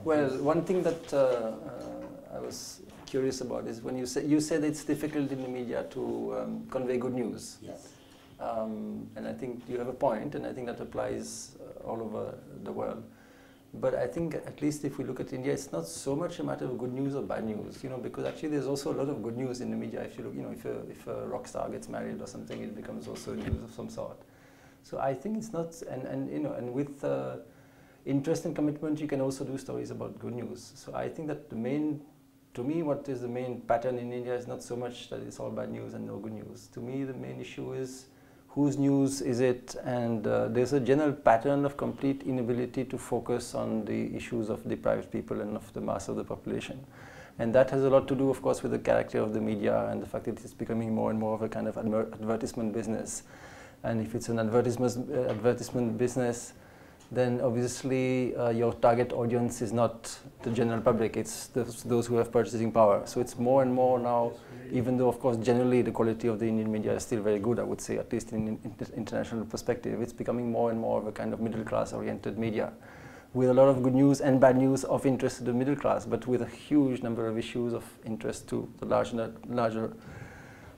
Well, one thing that I was curious about is when you said it's difficult in the media to convey good news. Yes. And I think you have a point, and I think that applies all over the world. But I think at least if we look at India, it's not so much a matter of good news or bad news, you know, because actually there's also a lot of good news in the media. If you look, you know, if a rock star gets married or something, it becomes also news of some sort. So I think it's not, and you know, and with interest and commitment, you can also do stories about good news. So I think that the main, to me, what is the main pattern in India is not so much that it's all bad news and no good news. To me, the main issue is whose news is it, and there's a general pattern of complete inability to focus on the issues of deprived people and of the mass of the population. And that has a lot to do, of course, with the character of the media and the fact that it's becoming more and more of a kind of advertisement business. And if it's an advertisement business, then obviously your target audience is not the general public, it's those who have purchasing power. So it's more and more now, even though of course generally the quality of the Indian media is still very good, I would say, at least in international perspective, it's becoming more and more of a kind of middle class oriented media with a lot of good news and bad news of interest to the middle class, but with a huge number of issues of interest to the larger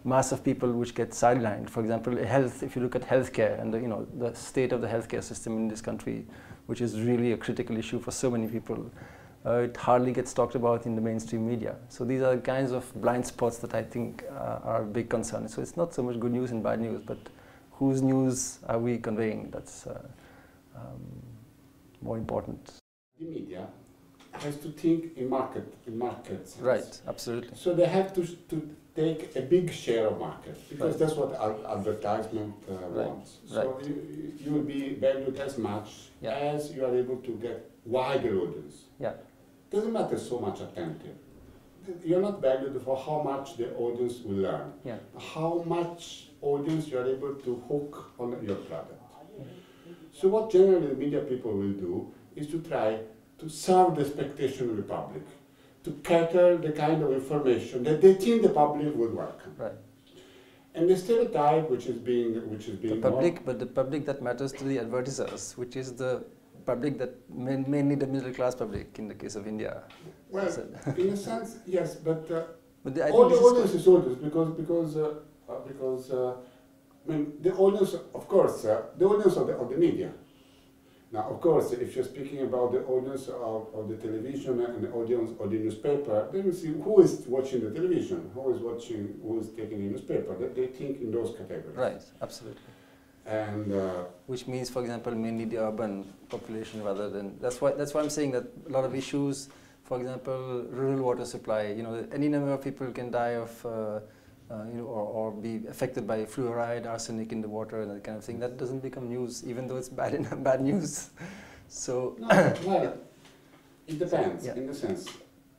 mass of people which get sidelined. For example, health, if you look at healthcare and the state of the healthcare system in this country, which is really a critical issue for so many people, it hardly gets talked about in the mainstream media. So these are the kinds of blind spots that I think are a big concern. So it's not so much good news and bad news, but whose news are we conveying? That's more important. The media has to think in markets. Right, absolutely. So they have to take a big share of market, because that's what advertisement wants. So you will be valued as much as you are able to get wider audience. Doesn't matter so much attentive. You're not valued for how much the audience will learn, how much audience you are able to hook on your product. So what generally media people will do is to try to serve the expectation of the public, to cater the kind of information that they think the public would welcome. Right. And the stereotype which is being the public, but the public that matters to the advertisers, which is the public that mainly the middle class public in the case of India. Well, in a sense, yes, but all the audience is audience because I mean, the audience, of course, the audience of the media. Now, of course, if you're speaking about the audience of the television and the audience of the newspaper, then you see who is watching the television, who is taking the newspaper. They think in those categories. Right, absolutely. And which means, for example, mainly the urban population rather than. That's why I'm saying that a lot of issues, for example, rural water supply. You know, any number of people can die of. Or be affected by fluoride, arsenic in the water, and that kind of thing. That doesn't become news, even though it's bad news. So no, well, it depends in the sense.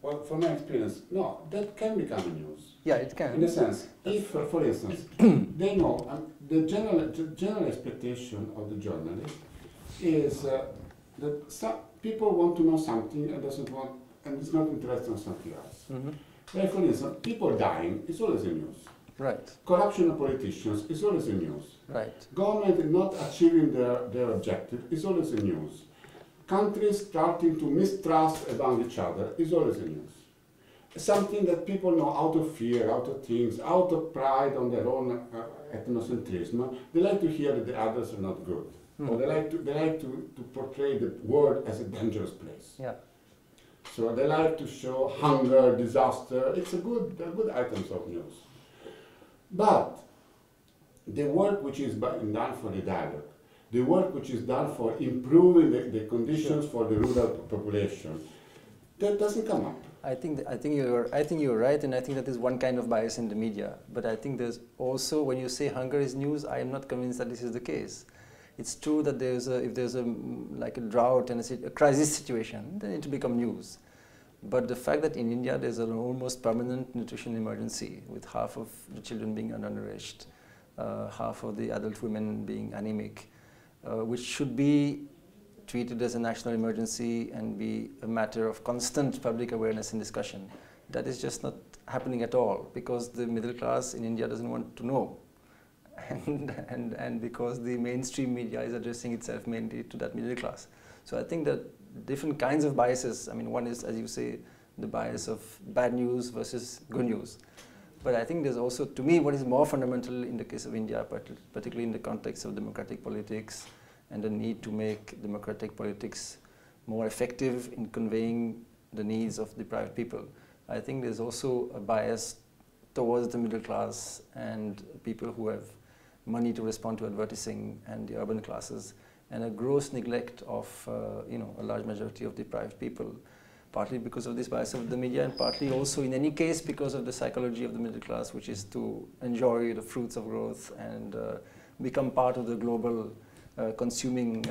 Well, from my experience, no, that can become news. Yeah, it can. In a sense, if, for instance, they know the general expectation of the journalist is that some people want to know something and is not interested in something else. Like, for instance, people dying is always a news. Right. Corruption of politicians is always a news. Right. Government not achieving their objective is always a news. Countries starting to mistrust among each other is always a news. Something that people know out of fear, out of things, out of pride on their own ethnocentrism, they like to hear that the others are not good. Or they like to portray the world as a dangerous place. Yeah. So they like to show hunger, disaster. It's a good items of news. But the work which is done for the dialogue, the work which is done for improving the conditions for the rural population, that doesn't come up. I think you're right, and I think that is one kind of bias in the media. But I think there's also, when you say hunger is news, I am not convinced that this is the case. It's true that if there's like a drought and a crisis situation, then it will become news. But the fact that in India there's an almost permanent nutrition emergency, with half of the children being undernourished, half of the adult women being anemic, which should be treated as a national emergency and be a matter of constant public awareness and discussion, that is just not happening at all, because the middle class in India doesn't want to know. And because the mainstream media is addressing itself mainly to that middle class. So I think that different kinds of biases. I mean, one is, as you say, the bias of bad news versus good news. But I think there's also, to me, what is more fundamental in the case of India, particularly in the context of democratic politics and the need to make democratic politics more effective in conveying the needs of deprived people. I think there's also a bias towards the middle class and people who have money to respond to advertising and the urban classes, and a gross neglect of a large majority of deprived people, partly because of this bias of the media and partly also in any case because of the psychology of the middle class, which is to enjoy the fruits of growth and become part of the global consuming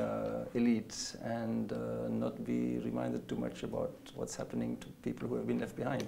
elite and not be reminded too much about what's happening to people who have been left behind.